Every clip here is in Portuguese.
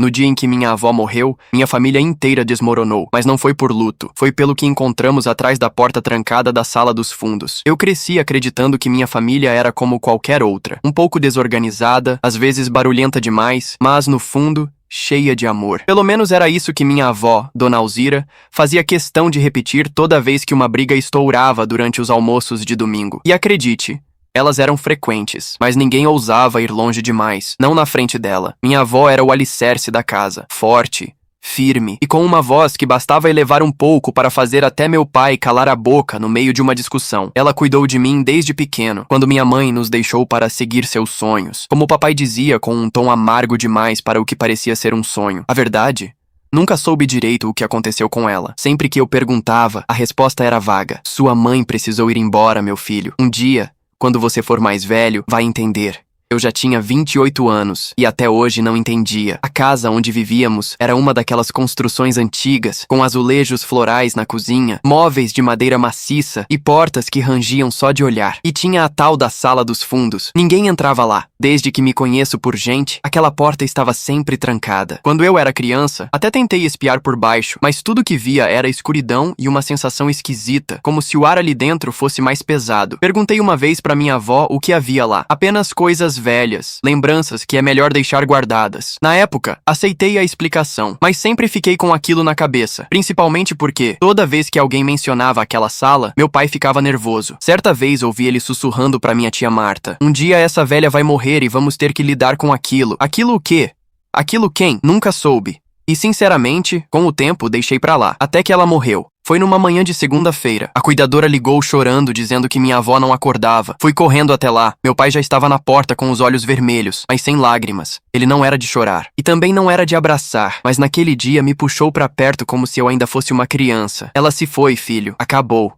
No dia em que minha avó morreu, minha família inteira desmoronou, mas não foi por luto. Foi pelo que encontramos atrás da porta trancada da sala dos fundos. Eu cresci acreditando que minha família era como qualquer outra. Um pouco desorganizada, às vezes barulhenta demais, mas no fundo, cheia de amor. Pelo menos era isso que minha avó, Dona Alzira, fazia questão de repetir toda vez que uma briga estourava durante os almoços de domingo. E acredite, elas eram frequentes, mas ninguém ousava ir longe demais, não na frente dela. Minha avó era o alicerce da casa, forte, firme, e com uma voz que bastava elevar um pouco para fazer até meu pai calar a boca no meio de uma discussão. Ela cuidou de mim desde pequeno, quando minha mãe nos deixou para seguir seus sonhos. Como o papai dizia com um tom amargo demais para o que parecia ser um sonho. A verdade? Nunca soube direito o que aconteceu com ela. Sempre que eu perguntava, a resposta era vaga. Sua mãe precisou ir embora, meu filho. Um dia, quando você for mais velho, vai entender. Eu já tinha 28 anos e até hoje não entendia. A casa onde vivíamos era uma daquelas construções antigas, com azulejos florais na cozinha, móveis de madeira maciça e portas que rangiam só de olhar. E tinha a tal da sala dos fundos. Ninguém entrava lá. Desde que me conheço por gente, aquela porta estava sempre trancada. Quando eu era criança, até tentei espiar por baixo, mas tudo que via era escuridão e uma sensação esquisita, como se o ar ali dentro fosse mais pesado. Perguntei uma vez para minha avó o que havia lá. Apenas coisas velhas, lembranças que é melhor deixar guardadas. Na época, aceitei a explicação, mas sempre fiquei com aquilo na cabeça, principalmente porque, toda vez que alguém mencionava aquela sala, meu pai ficava nervoso. Certa vez ouvi ele sussurrando para minha tia Marta: "Um dia essa velha vai morrer e vamos ter que lidar com aquilo." Aquilo o quê? Aquilo quem? Nunca soube. E sinceramente, com o tempo, deixei pra lá, até que ela morreu. Foi numa manhã de segunda-feira. A cuidadora ligou chorando, dizendo que minha avó não acordava. Fui correndo até lá. Meu pai já estava na porta com os olhos vermelhos, mas sem lágrimas. Ele não era de chorar. E também não era de abraçar, mas naquele dia me puxou pra perto como se eu ainda fosse uma criança. "Ela se foi, filho. Acabou."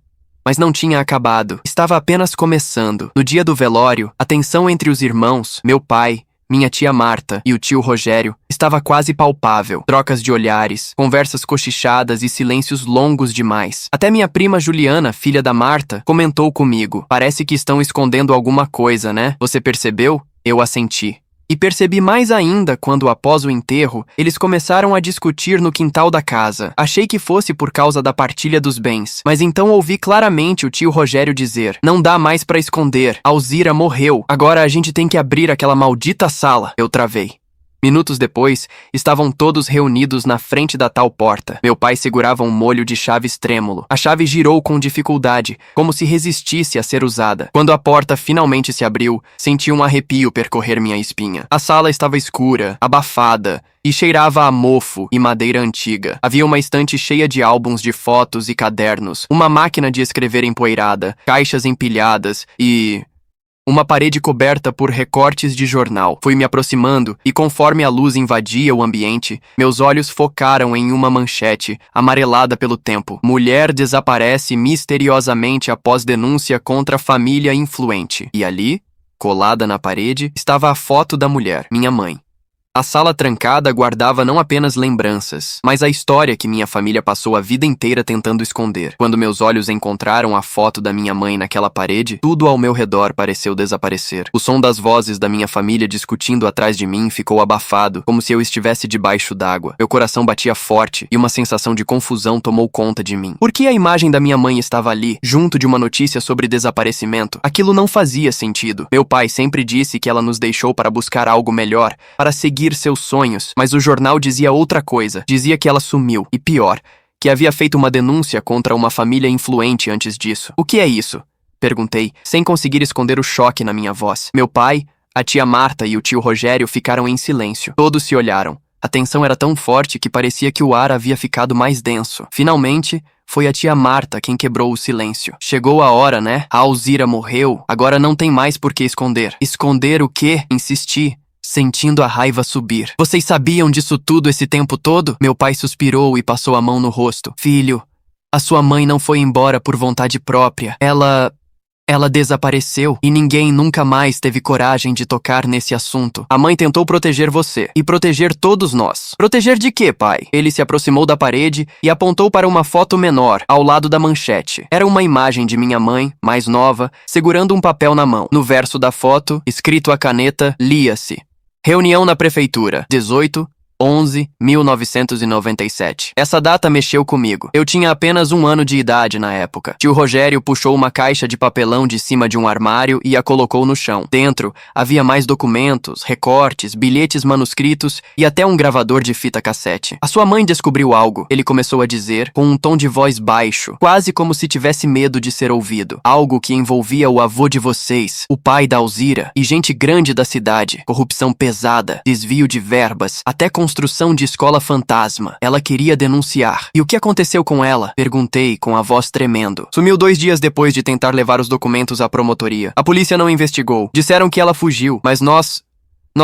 Mas não tinha acabado. Estava apenas começando. No dia do velório, a tensão entre os irmãos, meu pai, minha tia Marta e o tio Rogério estava quase palpável. Trocas de olhares, conversas cochichadas e silêncios longos demais. Até minha prima Juliana, filha da Marta, comentou comigo: "Parece que estão escondendo alguma coisa, né? Você percebeu?" Eu assenti. E percebi mais ainda quando, após o enterro, eles começaram a discutir no quintal da casa. Achei que fosse por causa da partilha dos bens, mas então ouvi claramente o tio Rogério dizer: "Não dá mais pra esconder. Alzira morreu. Agora a gente tem que abrir aquela maldita sala." Eu travei. Minutos depois, estavam todos reunidos na frente da tal porta. Meu pai segurava um molho de chaves trêmulo. A chave girou com dificuldade, como se resistisse a ser usada. Quando a porta finalmente se abriu, senti um arrepio percorrer minha espinha. A sala estava escura, abafada, e cheirava a mofo e madeira antiga. Havia uma estante cheia de álbuns de fotos e cadernos, uma máquina de escrever empoeirada, caixas empilhadas e uma parede coberta por recortes de jornal. Fui me aproximando e, conforme a luz invadia o ambiente, meus olhos focaram em uma manchete, amarelada pelo tempo: "Mulher desaparece misteriosamente após denúncia contra família influente." E ali, colada na parede, estava a foto da mulher, minha mãe. A sala trancada guardava não apenas lembranças, mas a história que minha família passou a vida inteira tentando esconder. Quando meus olhos encontraram a foto da minha mãe naquela parede, tudo ao meu redor pareceu desaparecer. O som das vozes da minha família discutindo atrás de mim ficou abafado, como se eu estivesse debaixo d'água. Meu coração batia forte e uma sensação de confusão tomou conta de mim. Por que a imagem da minha mãe estava ali, junto de uma notícia sobre desaparecimento? Aquilo não fazia sentido. Meu pai sempre disse que ela nos deixou para buscar algo melhor, para seguir seus sonhos, mas o jornal dizia outra coisa. Dizia que ela sumiu, e pior, que havia feito uma denúncia contra uma família influente antes disso. "O que é isso?" perguntei, sem conseguir esconder o choque na minha voz. Meu pai, a tia Marta e o tio Rogério ficaram em silêncio. Todos se olharam. A tensão era tão forte que parecia que o ar havia ficado mais denso. Finalmente, foi a tia Marta quem quebrou o silêncio. "Chegou a hora, né? A Alzira morreu. Agora não tem mais por que esconder." "Esconder o quê?" insisti, sentindo a raiva subir. "Vocês sabiam disso tudo esse tempo todo?" Meu pai suspirou e passou a mão no rosto. "Filho, a sua mãe não foi embora por vontade própria. Ela desapareceu e ninguém nunca mais teve coragem de tocar nesse assunto. A mãe tentou proteger você e proteger todos nós." "Proteger de quê, pai?" Ele se aproximou da parede e apontou para uma foto menor, ao lado da manchete. Era uma imagem de minha mãe, mais nova, segurando um papel na mão. No verso da foto, escrito a caneta, lia-se: "Reunião na prefeitura, 18 11/1997. Essa data mexeu comigo. Eu tinha apenas 1 ano de idade na época. Tio Rogério puxou uma caixa de papelão de cima de um armário e a colocou no chão. Dentro, havia mais documentos, recortes, bilhetes manuscritos e até um gravador de fita cassete. A sua mãe descobriu algo, ele começou a dizer, com um tom de voz baixo, quase como se tivesse medo de ser ouvido. Algo que envolvia o avô de vocês, o pai da Alzira e gente grande da cidade. Corrupção pesada, desvio de verbas, até construção de escola fantasma. Ela queria denunciar. E o que aconteceu com ela? Perguntei com a voz tremendo. Sumiu 2 dias depois de tentar levar os documentos à promotoria. A polícia não investigou. Disseram que ela fugiu, mas nós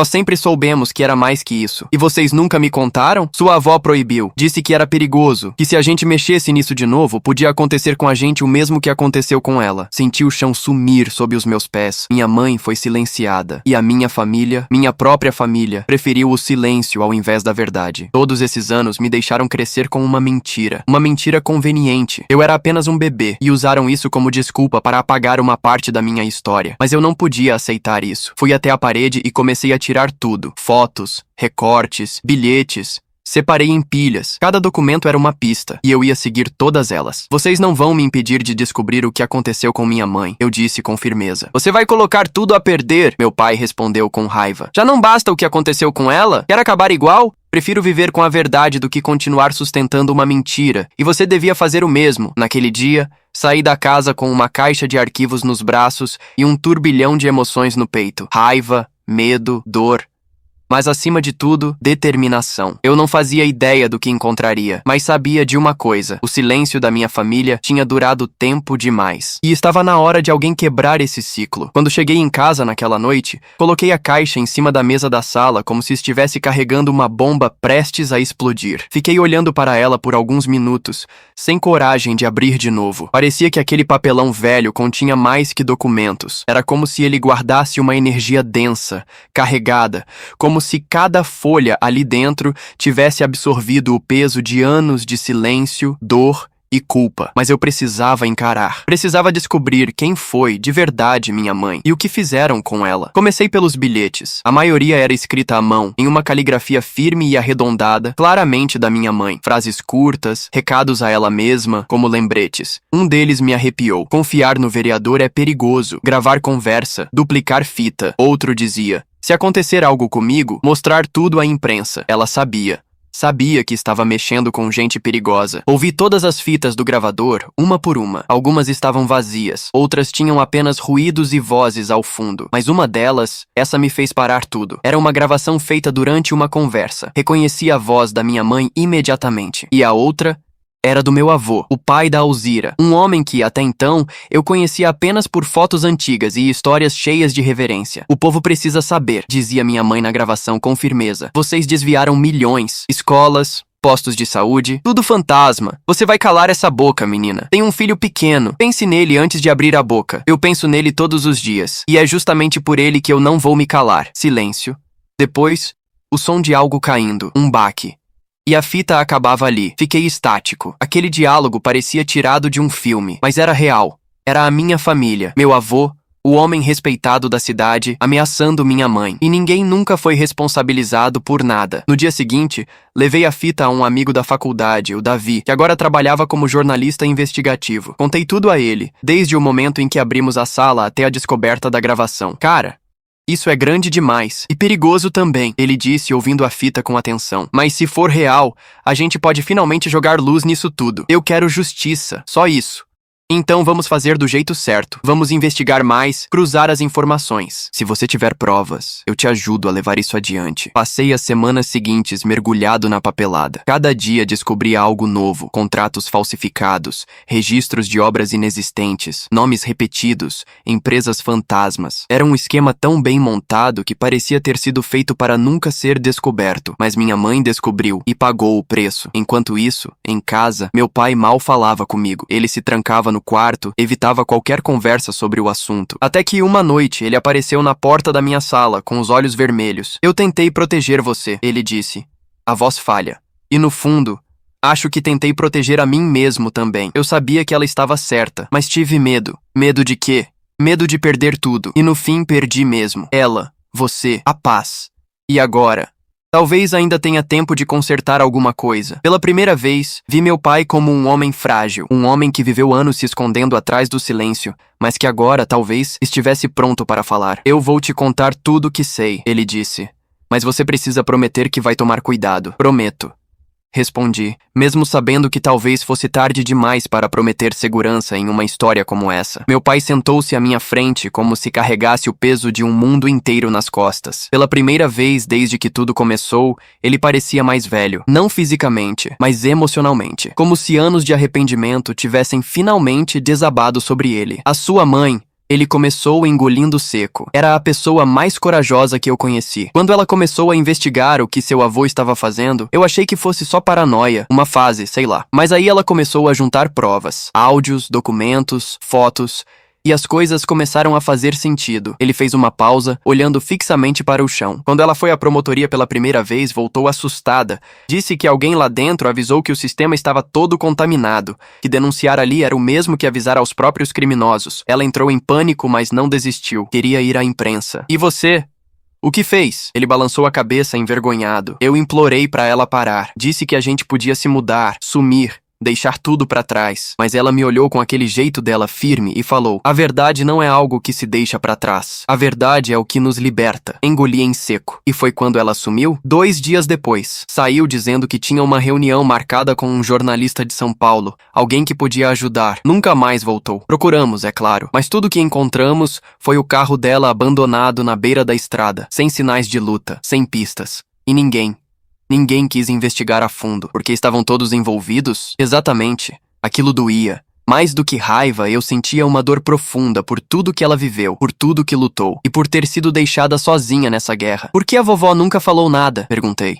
sempre soubemos que era mais que isso. E vocês nunca me contaram? Sua avó proibiu. Disse que era perigoso. Que se a gente mexesse nisso de novo, podia acontecer com a gente o mesmo que aconteceu com ela. Senti o chão sumir sob os meus pés. Minha mãe foi silenciada. E a minha família, minha própria família, preferiu o silêncio ao invés da verdade. Todos esses anos me deixaram crescer com uma mentira. Uma mentira conveniente. Eu era apenas um bebê. E usaram isso como desculpa para apagar uma parte da minha história. Mas eu não podia aceitar isso. Fui até a parede e comecei a tirar tudo. Fotos, recortes, bilhetes. Separei em pilhas. Cada documento era uma pista, e eu ia seguir todas elas. Vocês não vão me impedir de descobrir o que aconteceu com minha mãe, eu disse com firmeza. Você vai colocar tudo a perder, meu pai respondeu com raiva. Já não basta o que aconteceu com ela? Quer acabar igual? Prefiro viver com a verdade do que continuar sustentando uma mentira, e você devia fazer o mesmo. Naquele dia, saí da casa com uma caixa de arquivos nos braços e um turbilhão de emoções no peito. Raiva, medo, dor, mas acima de tudo, determinação. Eu não fazia ideia do que encontraria, mas sabia de uma coisa: o silêncio da minha família tinha durado tempo demais. E estava na hora de alguém quebrar esse ciclo. Quando cheguei em casa naquela noite, coloquei a caixa em cima da mesa da sala como se estivesse carregando uma bomba prestes a explodir. Fiquei olhando para ela por alguns minutos, sem coragem de abrir de novo. Parecia que aquele papelão velho continha mais que documentos. Era como se ele guardasse uma energia densa, carregada, como se cada folha ali dentro tivesse absorvido o peso de anos de silêncio, dor e culpa. Mas eu precisava encarar. Precisava descobrir quem foi, de verdade, minha mãe e o que fizeram com ela. Comecei pelos bilhetes. A maioria era escrita à mão, em uma caligrafia firme e arredondada, claramente da minha mãe. Frases curtas, recados a ela mesma, como lembretes. Um deles me arrepiou. Confiar no vereador é perigoso. Gravar conversa, duplicar fita. Outro dizia: se acontecer algo comigo, mostrar tudo à imprensa. Ela sabia. Sabia que estava mexendo com gente perigosa. Ouvi todas as fitas do gravador, uma por uma. Algumas estavam vazias, outras tinham apenas ruídos e vozes ao fundo. Mas uma delas, essa me fez parar tudo. Era uma gravação feita durante uma conversa. Reconheci a voz da minha mãe imediatamente. E a outra era do meu avô, o pai da Alzira, um homem que, até então, eu conhecia apenas por fotos antigas e histórias cheias de reverência. O povo precisa saber, dizia minha mãe na gravação com firmeza. Vocês desviaram milhões, escolas, postos de saúde, tudo fantasma. Você vai calar essa boca, menina. Tem um filho pequeno. Pense nele antes de abrir a boca. Eu penso nele todos os dias. E é justamente por ele que eu não vou me calar. Silêncio. Depois, o som de algo caindo. Um baque. E a fita acabava ali. Fiquei estático. Aquele diálogo parecia tirado de um filme, mas era real. Era a minha família, meu avô, o homem respeitado da cidade, ameaçando minha mãe. E ninguém nunca foi responsabilizado por nada. No dia seguinte, levei a fita a um amigo da faculdade, o Davi, que agora trabalhava como jornalista investigativo. Contei tudo a ele, desde o momento em que abrimos a sala até a descoberta da gravação. Cara, isso é grande demais. E perigoso também, ele disse ouvindo a fita com atenção. Mas se for real, a gente pode finalmente jogar luz nisso tudo. Eu quero justiça, só isso. Então vamos fazer do jeito certo. Vamos investigar mais, cruzar as informações. Se você tiver provas, eu te ajudo a levar isso adiante. Passei as semanas seguintes mergulhado na papelada. Cada dia descobria algo novo. Contratos falsificados, registros de obras inexistentes, nomes repetidos, empresas fantasmas. Era um esquema tão bem montado que parecia ter sido feito para nunca ser descoberto. Mas minha mãe descobriu e pagou o preço. Enquanto isso, em casa, meu pai mal falava comigo. Ele se trancava no quarto, evitava qualquer conversa sobre o assunto. Até que uma noite ele apareceu na porta da minha sala, com os olhos vermelhos. Eu tentei proteger você, ele disse. A voz falha. E no fundo, acho que tentei proteger a mim mesmo também. Eu sabia que ela estava certa, mas tive medo. Medo de quê? Medo de perder tudo. E no fim perdi mesmo. Ela, você, a paz. E agora? Talvez ainda tenha tempo de consertar alguma coisa. Pela primeira vez, vi meu pai como um homem frágil, um homem que viveu anos se escondendo atrás do silêncio, mas que agora, talvez, estivesse pronto para falar. Eu vou te contar tudo o que sei, ele disse. Mas você precisa prometer que vai tomar cuidado. Prometo. Respondi, mesmo sabendo que talvez fosse tarde demais para prometer segurança em uma história como essa. Meu pai sentou-se à minha frente como se carregasse o peso de um mundo inteiro nas costas. Pela primeira vez desde que tudo começou, ele parecia mais velho. Não fisicamente, mas emocionalmente. Como se anos de arrependimento tivessem finalmente desabado sobre ele. A sua mãe... Ele começou engolindo seco. Era a pessoa mais corajosa que eu conheci. Quando ela começou a investigar o que seu avô estava fazendo, eu achei que fosse só paranoia, uma fase, sei lá. Mas aí ela começou a juntar provas, áudios, documentos, fotos... E as coisas começaram a fazer sentido. Ele fez uma pausa, olhando fixamente para o chão. Quando ela foi à promotoria pela primeira vez, voltou assustada. Disse que alguém lá dentro avisou que o sistema estava todo contaminado, que denunciar ali era o mesmo que avisar aos próprios criminosos. Ela entrou em pânico, mas não desistiu. Queria ir à imprensa. E você? O que fez? Ele balançou a cabeça envergonhado. Eu implorei para ela parar. Disse que a gente podia se mudar, sumir. Deixar tudo pra trás, mas ela me olhou com aquele jeito dela firme e falou: a verdade não é algo que se deixa pra trás. A verdade é o que nos liberta. Engoli em seco. E foi quando ela sumiu? 2 dias depois. Saiu dizendo que tinha uma reunião marcada com um jornalista de São Paulo, alguém que podia ajudar. Nunca mais voltou. Procuramos, é claro, mas tudo que encontramos foi o carro dela abandonado na beira da estrada, sem sinais de luta, sem pistas. E Ninguém quis investigar a fundo, porque estavam todos envolvidos? Exatamente. Aquilo doía. Mais do que raiva, eu sentia uma dor profunda por tudo que ela viveu, por tudo que lutou, e por ter sido deixada sozinha nessa guerra. Por que a vovó nunca falou nada? Perguntei.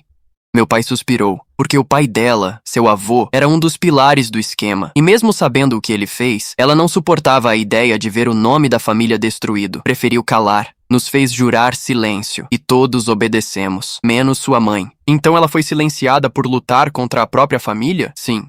Meu pai suspirou, porque o pai dela, seu avô, era um dos pilares do esquema. E mesmo sabendo o que ele fez, ela não suportava a ideia de ver o nome da família destruído. Preferiu calar. Nos fez jurar silêncio, e todos obedecemos, menos sua mãe. Então ela foi silenciada por lutar contra a própria família? Sim.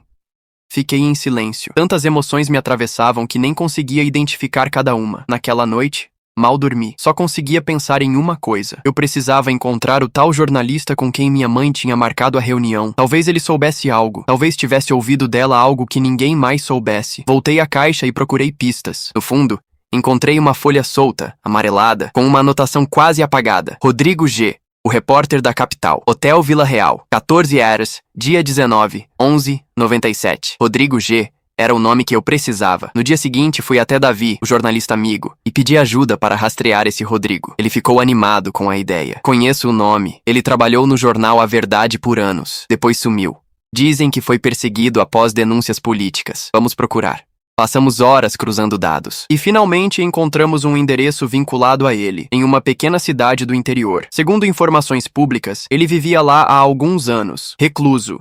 Fiquei em silêncio. Tantas emoções me atravessavam que nem conseguia identificar cada uma. Naquela noite, mal dormi. Só conseguia pensar em uma coisa. Eu precisava encontrar o tal jornalista com quem minha mãe tinha marcado a reunião. Talvez ele soubesse algo. Talvez tivesse ouvido dela algo que ninguém mais soubesse. Voltei à caixa e procurei pistas. No fundo, encontrei uma folha solta, amarelada, com uma anotação quase apagada. Rodrigo G., o repórter da capital. Hotel Vila Real. 14 horas, dia 19, 11:97. Rodrigo G. era o nome que eu precisava. No dia seguinte, fui até Davi, o jornalista amigo, e pedi ajuda para rastrear esse Rodrigo. Ele ficou animado com a ideia. Conheço o nome. Ele trabalhou no jornal A Verdade por anos. Depois sumiu. Dizem que foi perseguido após denúncias políticas. Vamos procurar. Passamos horas cruzando dados. E finalmente encontramos um endereço vinculado a ele, em uma pequena cidade do interior. Segundo informações públicas, ele vivia lá há alguns anos, recluso,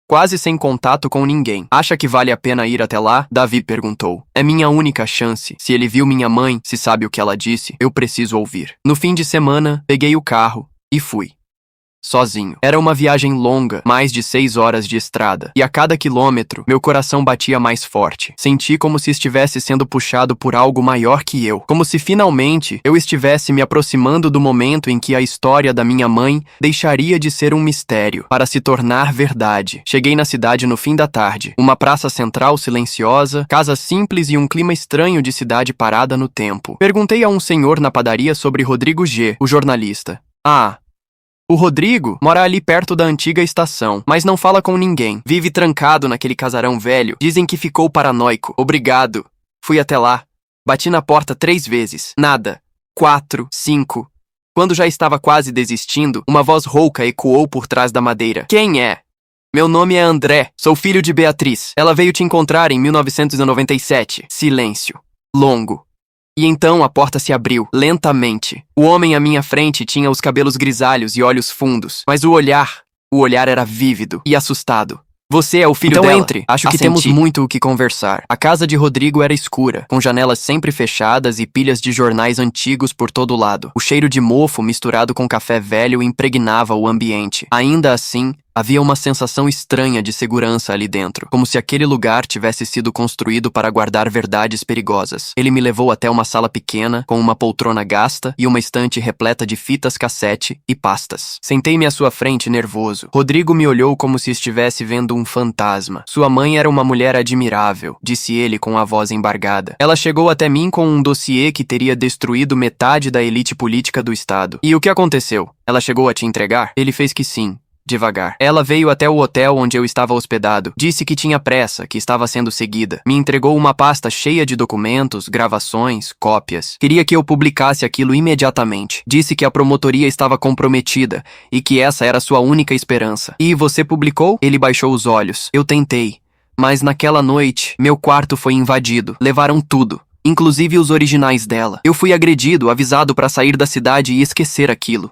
quase sem contato com ninguém. Acha que vale a pena ir até lá? Davi perguntou. É minha única chance. Se ele viu minha mãe, se sabe o que ela disse, eu preciso ouvir. No fim de semana, peguei o carro e fui. Sozinho. Era uma viagem longa, mais de 6 horas de estrada, e a cada quilômetro, meu coração batia mais forte. Senti como se estivesse sendo puxado por algo maior que eu, como se finalmente eu estivesse me aproximando do momento em que a história da minha mãe deixaria de ser um mistério, para se tornar verdade. Cheguei na cidade no fim da tarde, uma praça central silenciosa, casa simples e um clima estranho de cidade parada no tempo. Perguntei a um senhor na padaria sobre Rodrigo G., o jornalista. O Rodrigo mora ali perto da antiga estação, mas não fala com ninguém. Vive trancado naquele casarão velho. Dizem que ficou paranoico. Obrigado. Fui até lá. Bati na porta 3 vezes. Nada. 4, 5. Quando já estava quase desistindo, uma voz rouca ecoou por trás da madeira. Quem é? Meu nome é André. Sou filho de Beatriz. Ela veio te encontrar em 1997. Silêncio. Longo. E então a porta se abriu, lentamente. O homem à minha frente tinha os cabelos grisalhos e olhos fundos, mas o olhar era vívido e assustado. Você é o filho dela? Então entre. Acho que temos muito o que conversar. A casa de Rodrigo era escura, com janelas sempre fechadas e pilhas de jornais antigos por todo lado. O cheiro de mofo misturado com café velho impregnava o ambiente. Ainda assim, Havia uma sensação estranha de segurança ali dentro, como se aquele lugar tivesse sido construído para guardar verdades perigosas. Ele me levou até uma sala pequena, com uma poltrona gasta e uma estante repleta de fitas cassete e pastas. Sentei-me à sua frente, nervoso. Rodrigo me olhou como se estivesse vendo um fantasma. Sua mãe era uma mulher admirável, disse ele com a voz embargada. Ela chegou até mim com um dossiê que teria destruído metade da elite política do estado. E o que aconteceu? Ela chegou a te entregar? Ele fez que sim. Devagar. Ela veio até o hotel onde eu estava hospedado. Disse que tinha pressa, que estava sendo seguida. Me entregou uma pasta cheia de documentos, gravações, cópias. Queria que eu publicasse aquilo imediatamente. Disse que a promotoria estava comprometida e que essa era sua única esperança. E você publicou? Ele baixou os olhos. Eu tentei. Mas naquela noite, meu quarto foi invadido. Levaram tudo. Inclusive os originais dela. Eu fui agredido, avisado para sair da cidade e esquecer aquilo.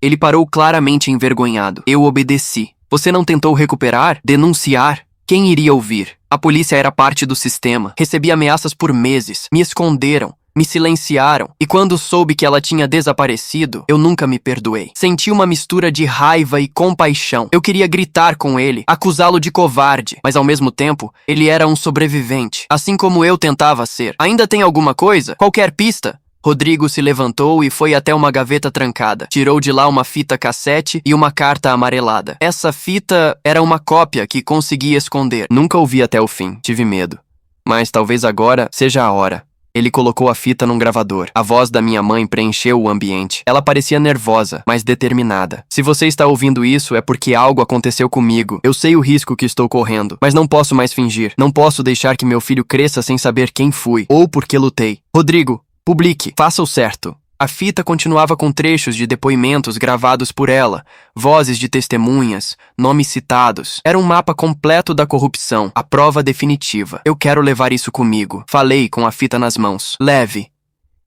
Ele parou claramente envergonhado. Eu obedeci. Você não tentou recuperar? Denunciar? Quem iria ouvir? A polícia era parte do sistema. Recebi ameaças por meses. Me esconderam. Me silenciaram. E quando soube que ela tinha desaparecido, eu nunca me perdoei. Senti uma mistura de raiva e compaixão. Eu queria gritar com ele, acusá-lo de covarde. Mas ao mesmo tempo, ele era um sobrevivente. Assim como eu tentava ser. Ainda tem alguma coisa? Qualquer pista? Rodrigo se levantou e foi até uma gaveta trancada. Tirou de lá uma fita cassete e uma carta amarelada. Essa fita era uma cópia que consegui esconder. Nunca ouvi até o fim. Tive medo. Mas talvez agora seja a hora. Ele colocou a fita num gravador. A voz da minha mãe preencheu o ambiente. Ela parecia nervosa, mas determinada. Se você está ouvindo isso, é porque algo aconteceu comigo. Eu sei o risco que estou correndo, mas não posso mais fingir. Não posso deixar que meu filho cresça sem saber quem fui ou por que lutei. Rodrigo, publique. Faça o certo. A fita continuava com trechos de depoimentos gravados por ela, vozes de testemunhas, nomes citados. Era um mapa completo da corrupção, a prova definitiva. Eu quero levar isso comigo. Falei com a fita nas mãos. Leve.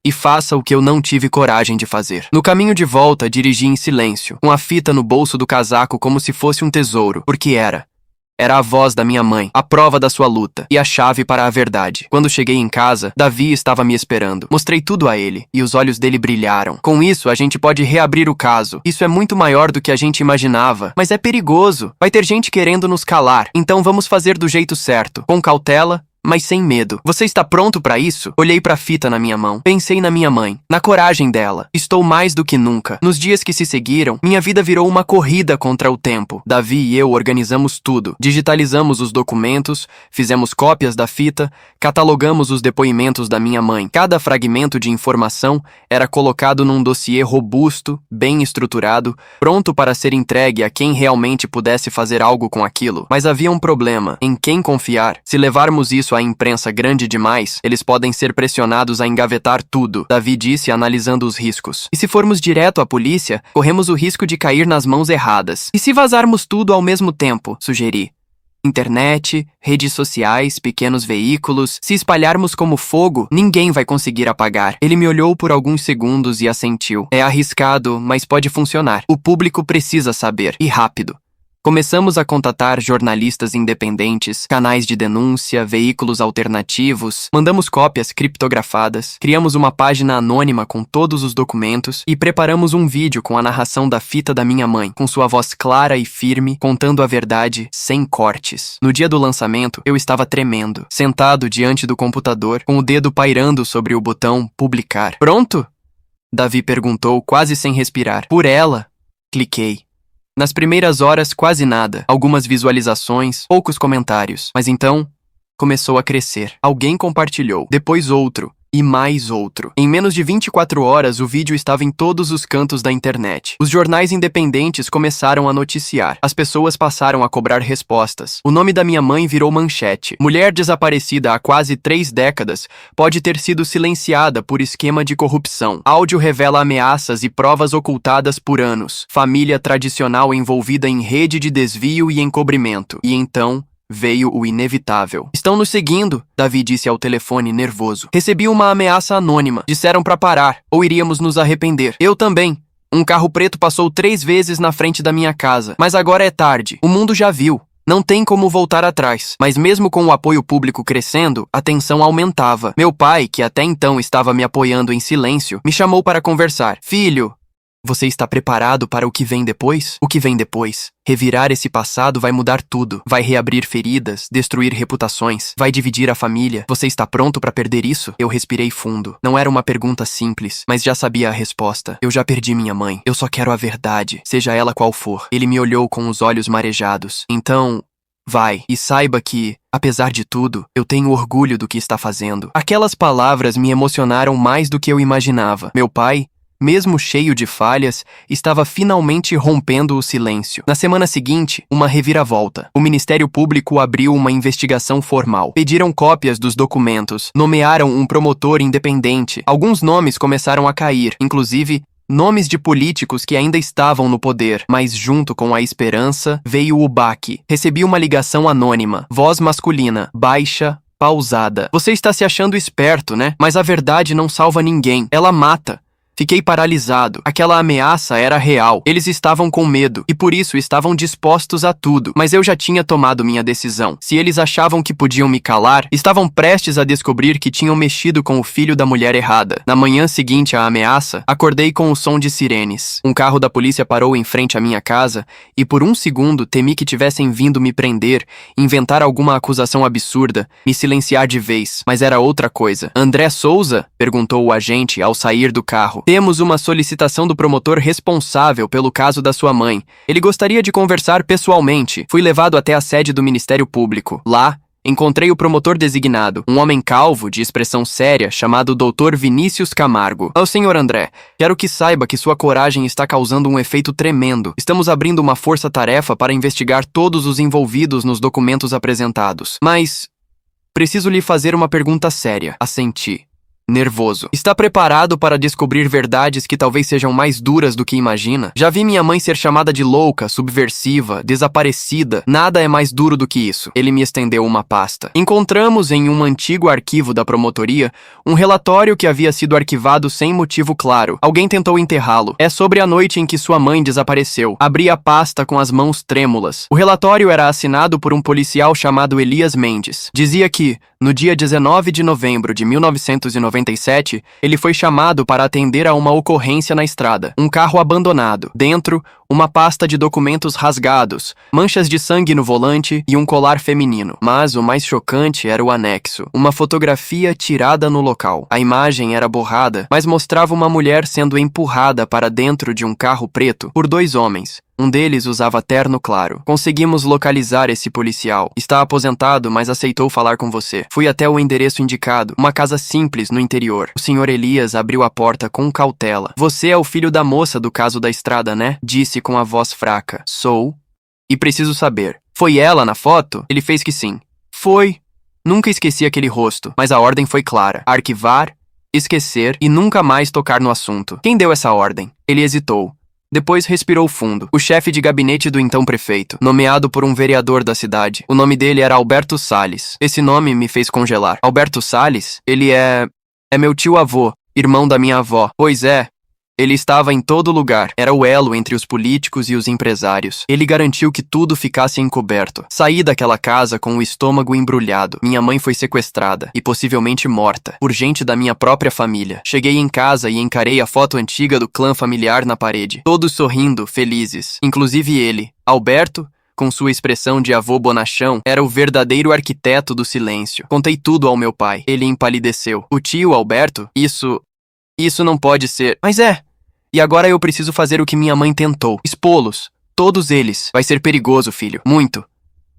E faça o que eu não tive coragem de fazer. No caminho de volta, dirigi em silêncio, com a fita no bolso do casaco como se fosse um tesouro, porque era. Era a voz da minha mãe, a prova da sua luta, e a chave para a verdade. Quando cheguei em casa, Davi estava me esperando. Mostrei tudo a ele, e os olhos dele brilharam. Com isso, a gente pode reabrir o caso. Isso é muito maior do que a gente imaginava. Mas é perigoso. Vai ter gente querendo nos calar. Então vamos fazer do jeito certo. Com cautela, mas sem medo. Você está pronto para isso? Olhei para a fita na minha mão. Pensei na minha mãe, na coragem dela. Estou mais do que nunca. Nos dias que se seguiram, minha vida virou uma corrida contra o tempo. Davi e eu organizamos tudo. Digitalizamos os documentos, fizemos cópias da fita, catalogamos os depoimentos da minha mãe. Cada fragmento de informação era colocado num dossiê robusto, bem estruturado, pronto para ser entregue a quem realmente pudesse fazer algo com aquilo. Mas havia um problema. Em quem confiar? Se levarmos isso à imprensa grande demais, eles podem ser pressionados a engavetar tudo, Davi disse analisando os riscos. E se formos direto à polícia, corremos o risco de cair nas mãos erradas. E se vazarmos tudo ao mesmo tempo? Sugeri. Internet, redes sociais, pequenos veículos. Se espalharmos como fogo, ninguém vai conseguir apagar. Ele me olhou por alguns segundos e assentiu. É arriscado, mas pode funcionar. O público precisa saber, e rápido. Começamos a contatar jornalistas independentes, canais de denúncia, veículos alternativos, mandamos cópias criptografadas, criamos uma página anônima com todos os documentos e preparamos um vídeo com a narração da fita da minha mãe, com sua voz clara e firme, contando a verdade sem cortes. No dia do lançamento, eu estava tremendo, sentado diante do computador, com o dedo pairando sobre o botão publicar. Pronto? Davi perguntou, quase sem respirar. Por ela. Cliquei. Nas primeiras horas, quase nada. Algumas visualizações, poucos comentários. Mas então, começou a crescer. Alguém compartilhou. Depois outro. E mais outro. Em menos de 24 horas, o vídeo estava em todos os cantos da internet. Os jornais independentes começaram a noticiar. As pessoas passaram a cobrar respostas. O nome da minha mãe virou manchete. Mulher desaparecida há quase 3 décadas pode ter sido silenciada por esquema de corrupção. Áudio revela ameaças e provas ocultadas por anos. Família tradicional envolvida em rede de desvio e encobrimento. E então veio o inevitável. Estão nos seguindo, Davi disse ao telefone nervoso. Recebi uma ameaça anônima. Disseram para parar, ou iríamos nos arrepender. Eu também. Um carro preto passou 3 vezes na frente da minha casa. Mas agora é tarde. O mundo já viu. Não tem como voltar atrás. Mas mesmo com o apoio público crescendo, a tensão aumentava. Meu pai, que até então estava me apoiando em silêncio, me chamou para conversar. Filho, Você está preparado para o que vem depois? O que vem depois? Revirar esse passado vai mudar tudo. Vai reabrir feridas, destruir reputações, vai dividir a família. Você está pronto para perder isso? Eu respirei fundo. Não era uma pergunta simples, mas já sabia a resposta. Eu já perdi minha mãe. Eu só quero a verdade, seja ela qual for. Ele me olhou com os olhos marejados. Então, vai, e saiba que, apesar de tudo, eu tenho orgulho do que está fazendo. Aquelas palavras me emocionaram mais do que eu imaginava. Meu pai, mesmo cheio de falhas, estava finalmente rompendo o silêncio. Na semana seguinte, uma reviravolta. O Ministério Público abriu uma investigação formal. Pediram cópias dos documentos, nomearam um promotor independente. Alguns nomes começaram a cair, inclusive nomes de políticos que ainda estavam no poder. Mas junto com a esperança, veio o baque. Recebi uma ligação anônima, voz masculina, baixa, pausada. Você está se achando esperto, né? Mas a verdade não salva ninguém. Ela mata. Fiquei paralisado. Aquela ameaça era real. Eles estavam com medo e por isso estavam dispostos a tudo. Mas eu já tinha tomado minha decisão. Se eles achavam que podiam me calar, estavam prestes a descobrir que tinham mexido com o filho da mulher errada. Na manhã seguinte à ameaça, acordei com o som de sirenes. Um carro da polícia parou em frente à minha casa e por um segundo temi que tivessem vindo me prender, inventar alguma acusação absurda, me silenciar de vez. Mas era outra coisa. André Souza? Perguntou o agente ao sair do carro. Temos uma solicitação do promotor responsável pelo caso da sua mãe. Ele gostaria de conversar pessoalmente. Fui levado até a sede do Ministério Público. Lá, encontrei o promotor designado, um homem calvo, de expressão séria, chamado Dr. Vinícius Camargo. Ao senhor André, quero que saiba que sua coragem está causando um efeito tremendo. Estamos abrindo uma força-tarefa para investigar todos os envolvidos nos documentos apresentados. Mas preciso lhe fazer uma pergunta séria. Assenti. Nervoso. Está preparado para descobrir verdades que talvez sejam mais duras do que imagina? Já vi minha mãe ser chamada de louca, subversiva, desaparecida. Nada é mais duro do que isso. Ele me estendeu uma pasta. Encontramos em um antigo arquivo da promotoria um relatório que havia sido arquivado sem motivo claro. Alguém tentou enterrá-lo. É sobre a noite em que sua mãe desapareceu. Abri a pasta com as mãos trêmulas. O relatório era assinado por um policial chamado Elias Mendes. Dizia que, no dia 19 de novembro de 1997, ele foi chamado para atender a uma ocorrência na estrada. Um carro abandonado. Dentro, uma pasta de documentos rasgados, manchas de sangue no volante e um colar feminino. Mas o mais chocante era o anexo. Uma fotografia tirada no local. A imagem era borrada, mas mostrava uma mulher sendo empurrada para dentro de um carro preto por dois homens. Um deles usava terno claro. Conseguimos localizar esse policial. Está aposentado, mas aceitou falar com você. Fui até o endereço indicado, uma casa simples no interior. O senhor Elias abriu a porta com cautela. Você é o filho da moça do caso da estrada, né? Disse com a voz fraca. Sou. E preciso saber. Foi ela na foto? Ele fez que sim. Foi. Nunca esqueci aquele rosto, mas a ordem foi clara. Arquivar, esquecer e nunca mais tocar no assunto. Quem deu essa ordem? Ele hesitou. Depois respirou fundo. O chefe de gabinete do então prefeito, nomeado por um vereador da cidade. O nome dele era Alberto Salles. Esse nome me fez congelar. Alberto Salles? Ele é meu tio-avô, irmão da minha avó. Pois é. Ele estava em todo lugar. Era o elo entre os políticos e os empresários. Ele garantiu que tudo ficasse encoberto. Saí daquela casa com o estômago embrulhado. Minha mãe foi sequestrada e possivelmente morta por gente da minha própria família. Cheguei em casa e encarei a foto antiga do clã familiar na parede. Todos sorrindo, felizes. Inclusive ele, Alberto, com sua expressão de avô bonachão, era o verdadeiro arquiteto do silêncio. Contei tudo ao meu pai. Ele empalideceu. O tio Alberto? Isso não pode ser. Mas é. E agora eu preciso fazer o que minha mãe tentou. Expô-los. Todos eles. Vai ser perigoso, filho. Muito.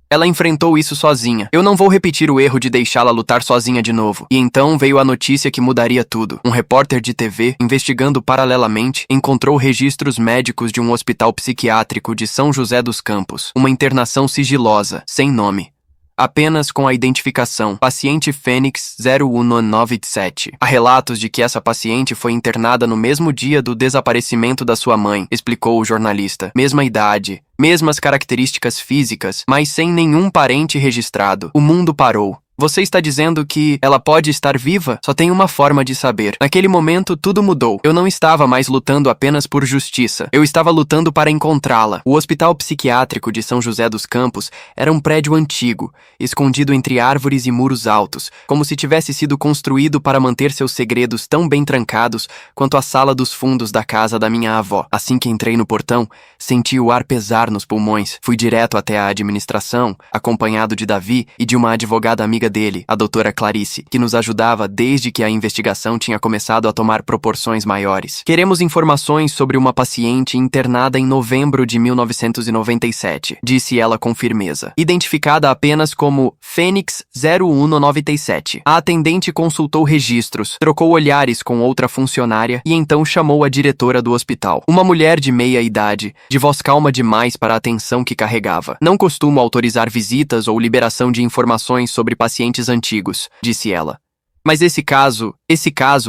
Ela enfrentou isso sozinha. Eu não vou repetir o erro de deixá-la lutar sozinha de novo. E então veio a notícia que mudaria tudo. Um repórter de TV, investigando paralelamente, encontrou registros médicos de um hospital psiquiátrico de São José dos Campos. Uma internação sigilosa, sem nome. Apenas com a identificação paciente Fênix 01997. Há relatos de que essa paciente foi internada no mesmo dia do desaparecimento da sua mãe, explicou o jornalista. Mesma idade, mesmas características físicas, mas sem nenhum parente registrado. O mundo parou. Você está dizendo que ela pode estar viva? Só tem uma forma de saber. Naquele momento, tudo mudou. Eu não estava mais lutando apenas por justiça. Eu estava lutando para encontrá-la. O Hospital Psiquiátrico de São José dos Campos era um prédio antigo, escondido entre árvores e muros altos, como se tivesse sido construído para manter seus segredos tão bem trancados quanto a sala dos fundos da casa da minha avó. Assim que entrei no portão, senti o ar pesar nos pulmões. Fui direto até a administração, acompanhado de Davi e de uma advogada amiga dele, a doutora Clarice, que nos ajudava desde que a investigação tinha começado a tomar proporções maiores. Queremos informações sobre uma paciente internada em novembro de 1997, disse ela com firmeza, identificada apenas como Fênix 0197. A atendente consultou registros, trocou olhares com outra funcionária e então chamou a diretora do hospital. Uma mulher de meia idade, de voz calma demais para a atenção que carregava. Não costumo autorizar visitas ou liberação de informações sobre pacientes antigos, disse ela. Mas esse caso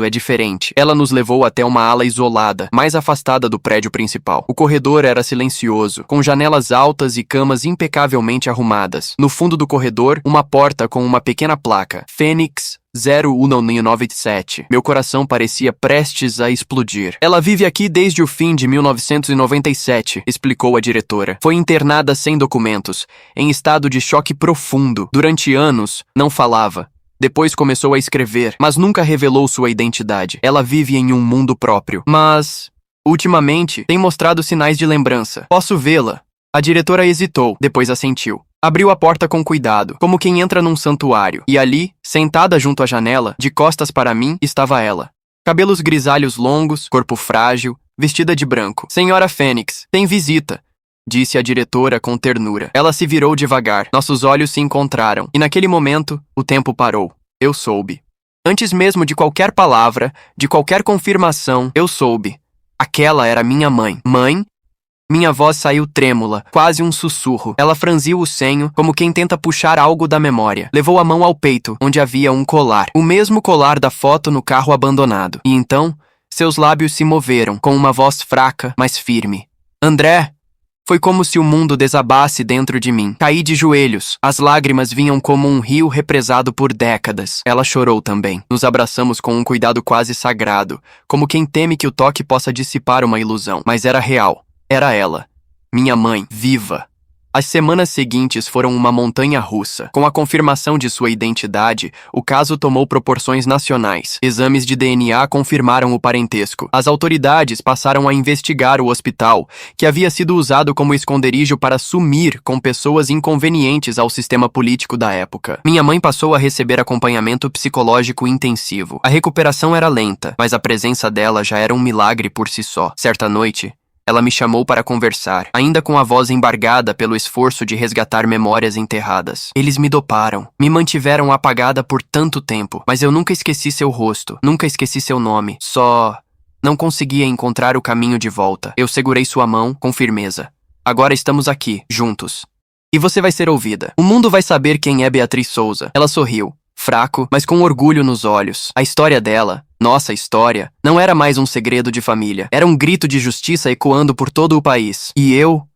é diferente. Ela nos levou até uma ala isolada, mais afastada do prédio principal. O corredor era silencioso, com janelas altas e camas impecavelmente arrumadas. No fundo do corredor, uma porta com uma pequena placa, Fênix 0197. Meu coração parecia prestes a explodir. Ela vive aqui desde o fim de 1997, explicou a diretora. Foi internada sem documentos, em estado de choque profundo. Durante anos, não falava. Depois começou a escrever, mas nunca revelou sua identidade. Ela vive em um mundo próprio. Mas, ultimamente, tem mostrado sinais de lembrança. Posso vê-la? A diretora hesitou, depois assentiu. Abriu a porta com cuidado, como quem entra num santuário. E ali, sentada junto à janela, de costas para mim, estava ela. Cabelos grisalhos longos, corpo frágil, vestida de branco. Senhora Fênix, tem visita, disse a diretora com ternura. Ela se virou devagar. Nossos olhos se encontraram. E naquele momento, o tempo parou. Eu soube. Antes mesmo de qualquer palavra, de qualquer confirmação, eu soube. Aquela era minha mãe. Mãe? Minha voz saiu trêmula, quase um sussurro. Ela franziu o senho, como quem tenta puxar algo da memória. Levou a mão ao peito, onde havia um colar. O mesmo colar da foto no carro abandonado. E então, seus lábios se moveram, com uma voz fraca, mas firme. André! Foi como se o mundo desabasse dentro de mim. Caí de joelhos. As lágrimas vinham como um rio represado por décadas. Ela chorou também. Nos abraçamos com um cuidado quase sagrado, como quem teme que o toque possa dissipar uma ilusão. Mas era real. Era ela. Minha mãe, viva. As semanas seguintes foram uma montanha russa. Com a confirmação de sua identidade, o caso tomou proporções nacionais. Exames de DNA confirmaram o parentesco. As autoridades passaram a investigar o hospital, que havia sido usado como esconderijo para sumir com pessoas inconvenientes ao sistema político da época. Minha mãe passou a receber acompanhamento psicológico intensivo. A recuperação era lenta, mas a presença dela já era um milagre por si só. Certa noite, ela me chamou para conversar, ainda com a voz embargada pelo esforço de resgatar memórias enterradas. Eles me doparam, me mantiveram apagada por tanto tempo, mas eu nunca esqueci seu rosto, nunca esqueci seu nome, só não conseguia encontrar o caminho de volta. Eu segurei sua mão com firmeza. Agora estamos aqui, juntos. E você vai ser ouvida. O mundo vai saber quem é Beatriz Souza. Ela sorriu, fraco, mas com orgulho nos olhos. A história dela, nossa história, não era mais um segredo de família. Era um grito de justiça ecoando por todo o país. E eu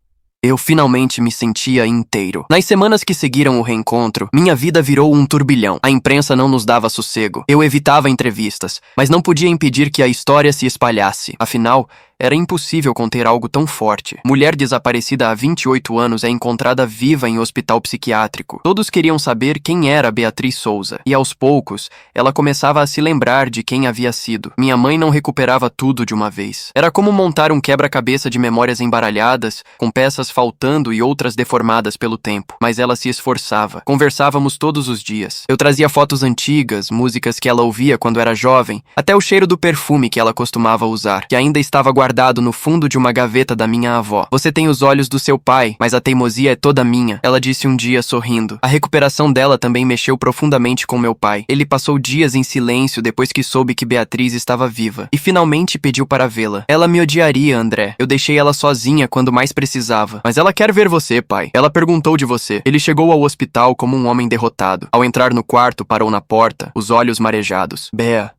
finalmente me sentia inteiro. Nas semanas que seguiram o reencontro, minha vida virou um turbilhão. A imprensa não nos dava sossego. Eu evitava entrevistas, mas não podia impedir que a história se espalhasse. Afinal, era impossível conter algo tão forte. Mulher desaparecida há 28 anos é encontrada viva em hospital psiquiátrico. Todos queriam saber quem era Beatriz Souza. E aos poucos, ela começava a se lembrar de quem havia sido. Minha mãe não recuperava tudo de uma vez. Era como montar um quebra-cabeça de memórias embaralhadas, com peças faltando e outras deformadas pelo tempo. Mas ela se esforçava. Conversávamos todos os dias. Eu trazia fotos antigas, músicas que ela ouvia quando era jovem, até o cheiro do perfume que ela costumava usar, que ainda estava guardado no fundo de uma gaveta da minha avó. Você tem os olhos do seu pai, mas a teimosia é toda minha, ela disse um dia sorrindo. A recuperação dela também mexeu profundamente com meu pai. Ele passou dias em silêncio depois que soube que Beatriz estava viva, e finalmente pediu para vê-la. Ela me odiaria, André. Eu deixei ela sozinha quando mais precisava. Mas ela quer ver você, pai. Ela perguntou de você. Ele chegou ao hospital como um homem derrotado. Ao entrar no quarto, parou na porta, os olhos marejados. Bea,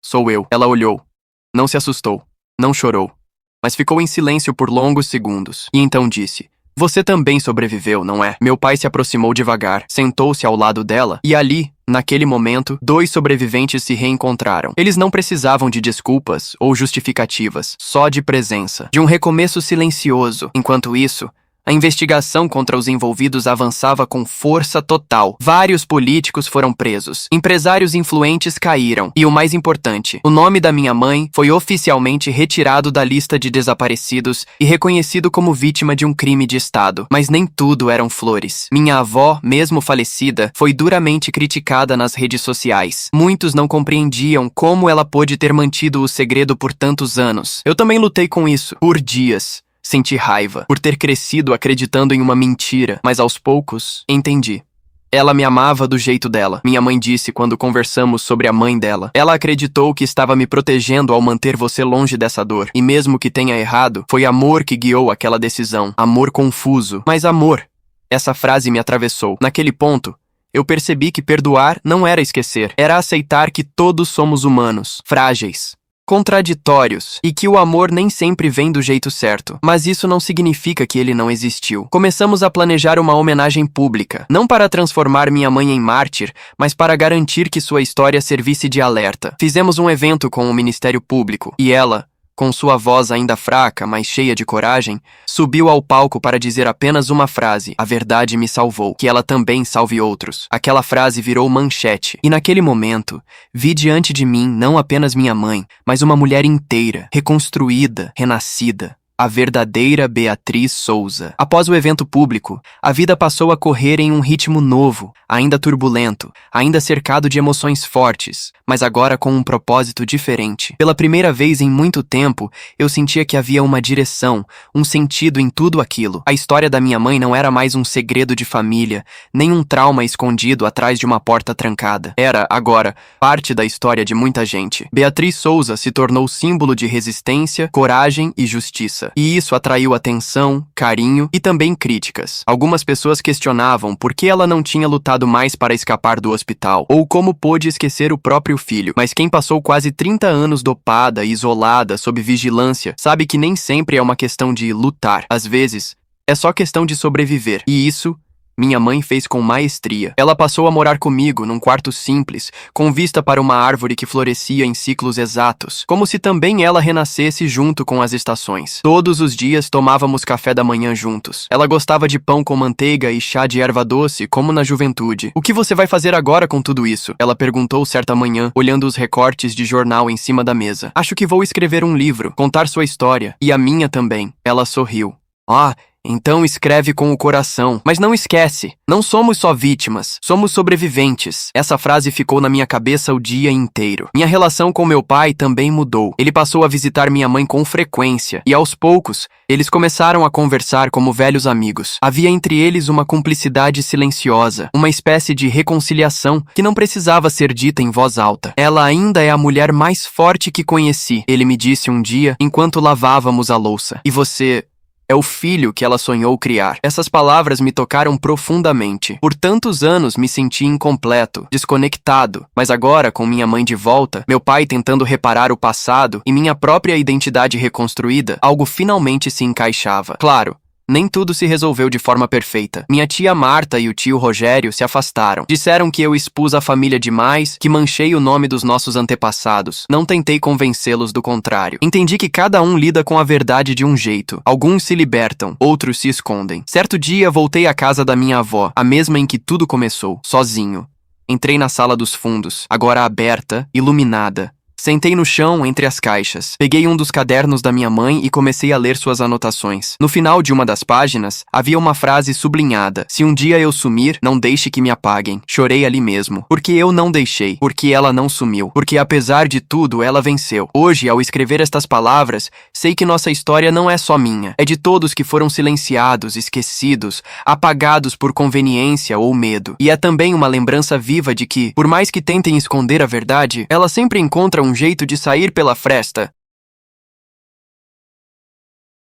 sou eu. Ela olhou. Não se assustou. Não chorou, mas ficou em silêncio por longos segundos. E então disse, Você também sobreviveu, não é? Meu pai se aproximou devagar, sentou-se ao lado dela e ali, naquele momento, 2 sobreviventes se reencontraram. Eles não precisavam de desculpas ou justificativas, só de presença, de um recomeço silencioso. Enquanto isso, a investigação contra os envolvidos avançava com força total. Vários políticos foram presos, empresários influentes caíram e, o mais importante, o nome da minha mãe foi oficialmente retirado da lista de desaparecidos e reconhecido como vítima de um crime de Estado. Mas nem tudo eram flores. Minha avó, mesmo falecida, foi duramente criticada nas redes sociais. Muitos não compreendiam como ela pôde ter mantido o segredo por tantos anos. Eu também lutei com isso, por dias. Senti raiva por ter crescido acreditando em uma mentira, mas aos poucos, entendi. Ela me amava do jeito dela, minha mãe disse quando conversamos sobre a mãe dela. Ela acreditou que estava me protegendo ao manter você longe dessa dor. E mesmo que tenha errado, foi amor que guiou aquela decisão. Amor confuso, mas amor. Essa frase me atravessou. Naquele ponto, eu percebi que perdoar não era esquecer, era aceitar que todos somos humanos, frágeis, contraditórios, e que o amor nem sempre vem do jeito certo. Mas isso não significa que ele não existiu. Começamos a planejar uma homenagem pública, não para transformar minha mãe em mártir, mas para garantir que sua história servisse de alerta. Fizemos um evento com o Ministério Público, e ela, com sua voz ainda fraca, mas cheia de coragem, subiu ao palco para dizer apenas uma frase: "A verdade me salvou, que ela também salve outros." Aquela frase virou manchete, e naquele momento, vi diante de mim não apenas minha mãe, mas uma mulher inteira, reconstruída, renascida. A verdadeira Beatriz Souza. Após o evento público, a vida passou a correr em um ritmo novo, ainda turbulento, ainda cercado de emoções fortes, mas agora com um propósito diferente. Pela primeira vez em muito tempo, eu sentia que havia uma direção, um sentido em tudo aquilo. A história da minha mãe não era mais um segredo de família, nem um trauma escondido atrás de uma porta trancada. Era, agora, parte da história de muita gente. Beatriz Souza se tornou símbolo de resistência, coragem e justiça. E isso atraiu atenção, carinho e também críticas. Algumas pessoas questionavam por que ela não tinha lutado mais para escapar do hospital, ou como pôde esquecer o próprio filho. Mas quem passou quase 30 anos dopada e isolada, sob vigilância, sabe que nem sempre é uma questão de lutar. Às vezes, é só questão de sobreviver. E isso minha mãe fez com maestria. Ela passou a morar comigo num quarto simples, com vista para uma árvore que florescia em ciclos exatos, como se também ela renascesse junto com as estações. Todos os dias tomávamos café da manhã juntos. Ela gostava de pão com manteiga e chá de erva doce, como na juventude. "O que você vai fazer agora com tudo isso?" ela perguntou certa manhã, olhando os recortes de jornal em cima da mesa. "Acho que vou escrever um livro, contar sua história, e a minha também." Ela sorriu. Então escreve com o coração. Mas não esquece, não somos só vítimas, somos sobreviventes." Essa frase ficou na minha cabeça o dia inteiro. Minha relação com meu pai também mudou. Ele passou a visitar minha mãe com frequência, e aos poucos, eles começaram a conversar como velhos amigos. Havia entre eles uma cumplicidade silenciosa, uma espécie de reconciliação que não precisava ser dita em voz alta. "Ela ainda é a mulher mais forte que conheci", ele me disse um dia enquanto lavávamos a louça. "E você é o filho que ela sonhou criar." Essas palavras me tocaram profundamente. Por tantos anos me senti incompleto, desconectado. Mas agora, com minha mãe de volta, meu pai tentando reparar o passado e minha própria identidade reconstruída, algo finalmente se encaixava. Claro, nem tudo se resolveu de forma perfeita. Minha tia Marta e o tio Rogério se afastaram. Disseram que eu expus a família demais, que manchei o nome dos nossos antepassados. Não tentei convencê-los do contrário. Entendi que cada um lida com a verdade de um jeito. Alguns se libertam, outros se escondem. Certo dia, voltei à casa da minha avó, a mesma em que tudo começou, sozinho. Entrei na sala dos fundos, agora aberta, iluminada. Sentei no chão entre as caixas. Peguei um dos cadernos da minha mãe e comecei a ler suas anotações. No final de uma das páginas, havia uma frase sublinhada: "Se um dia eu sumir, não deixe que me apaguem." Chorei ali mesmo. Porque eu não deixei. Porque ela não sumiu. Porque apesar de tudo, ela venceu. Hoje, ao escrever estas palavras, sei que nossa história não é só minha. É de todos que foram silenciados, esquecidos, apagados por conveniência ou medo. E é também uma lembrança viva de que, por mais que tentem esconder a verdade, ela sempre encontra um jeito de sair pela fresta.